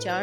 4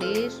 1.5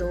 2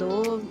2